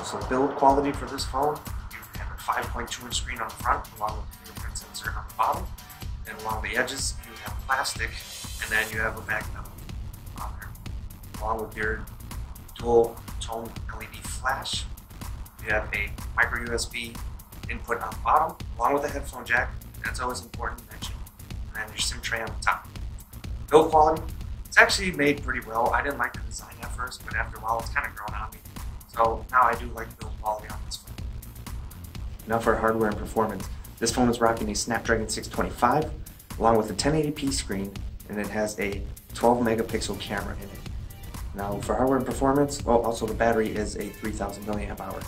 So build quality for this phone, you have a 5.2-inch screen on the front, along with the fingerprint sensor on the bottom. And along the edges, you have plastic, and then you have a back panel on there. Along with your dual tone LED flash, you have a micro USB input on the bottom, along with a headphone jack. That's always important to mention. And then your SIM tray on the top. Build quality, it's actually made pretty well. I didn't like the design at first, but after a while it's kind of grown on me. So now I do like build quality on this phone. Now for hardware and performance. This phone is rocking a Snapdragon 625 along with a 1080p screen, and it has a 12 megapixel camera in it. Now for hardware and performance, also the battery is a 3000 milliamp hour.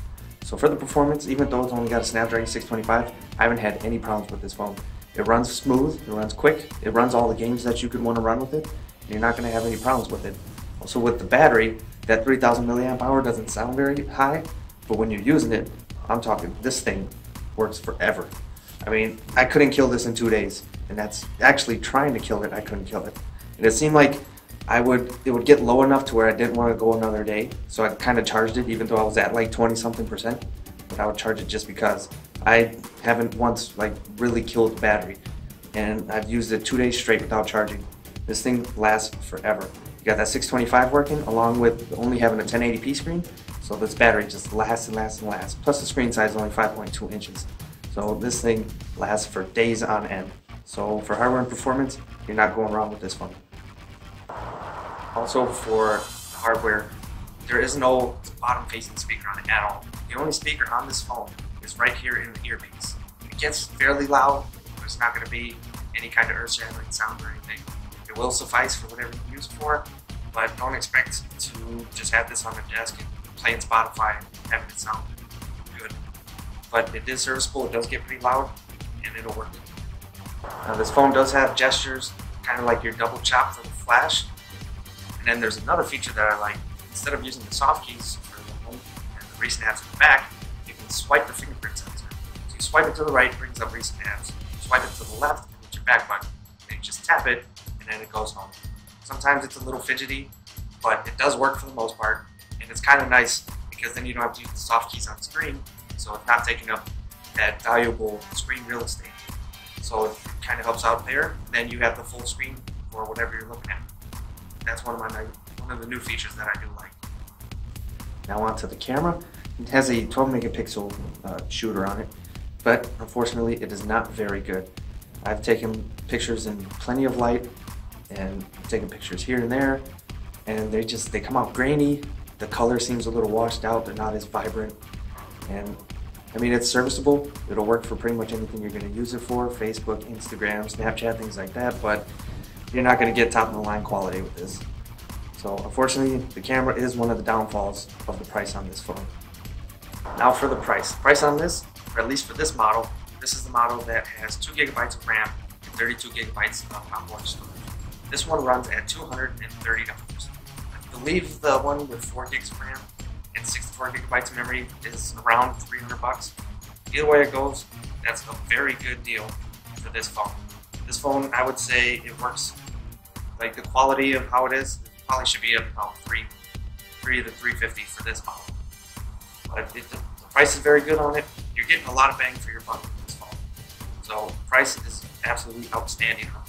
So for the performance, even though it's only got a Snapdragon 625, I haven't had any problems with this phone. It runs smooth, it runs quick, it runs all the games that you could want to run with it, and you're not going to have any problems with it. Also with the battery, that 3000 milliamp hour doesn't sound very high, but when you're using it, I'm talking, this thing works forever. I mean, I couldn't kill this in 2 days, and that's actually trying to kill it, I couldn't kill it. And it seemed like it would get low enough to where I didn't want to go another day, so I kind of charged it even though I was at like 20-something%, but I would charge it just because. I haven't once like really killed the battery, and I've used it 2 days straight without charging. This thing lasts forever. You got that 625 working along with only having a 1080p screen, so this battery just lasts and lasts and lasts. Plus the screen size is only 5.2 inches. So this thing lasts for days on end. So for hardware and performance, you're not going wrong with this phone. Also for the hardware, there is no bottom facing speaker on it at all. The only speaker on this phone is right here in the earpiece. It gets fairly loud. There's not going to be any kind of earth-shattering sound or anything. It will suffice for whatever you use it for, but don't expect to just have this on the desk and playing Spotify and having it sound good. But it is serviceable, it does get pretty loud, and it'll work. Now this phone does have gestures, kind of like your double chop for the flash. And then there's another feature that I like. Instead of using the soft keys for the home and the recent apps in the back, you can swipe the fingerprint sensor. So you swipe it to the right, it brings up recent apps. You swipe it to the left, and it's your back button. And you just tap it, and then it goes home. Sometimes it's a little fidgety, but it does work for the most part. And it's kind of nice because then you don't have to use the soft keys on the screen, so it's not taking up that valuable screen real estate. So it kind of helps out there. And then you have the full screen for whatever you're looking at. That's one of the new features that I do like. Now onto the camera. It has a 12 megapixel shooter on it, but unfortunately it is not very good. I've taken pictures in plenty of light and taken pictures here and there, and they come out grainy. The color seems a little washed out, they're not as vibrant. And I mean, it's serviceable. It'll work for pretty much anything you're going to use it for, Facebook, Instagram, Snapchat, things like that, but you're not going to get top of the line quality with this. So unfortunately, the camera is one of the downfalls of the price on this phone. Now for the price. The price on this, or at least for this model, this is the model that has 2 gigabytes of RAM and 32 gigabytes of onboard storage. This one runs at $230. I believe the one with 4 gigs of RAM and 64 gigabytes of memory is around $300. Either way it goes, that's a very good deal for this phone. This phone, I would say it works, like the quality of how it is, it probably should be about $3 to $350 for this model. But the price is very good on it. You're getting a lot of bang for your buck with this phone. So the price is absolutely outstanding on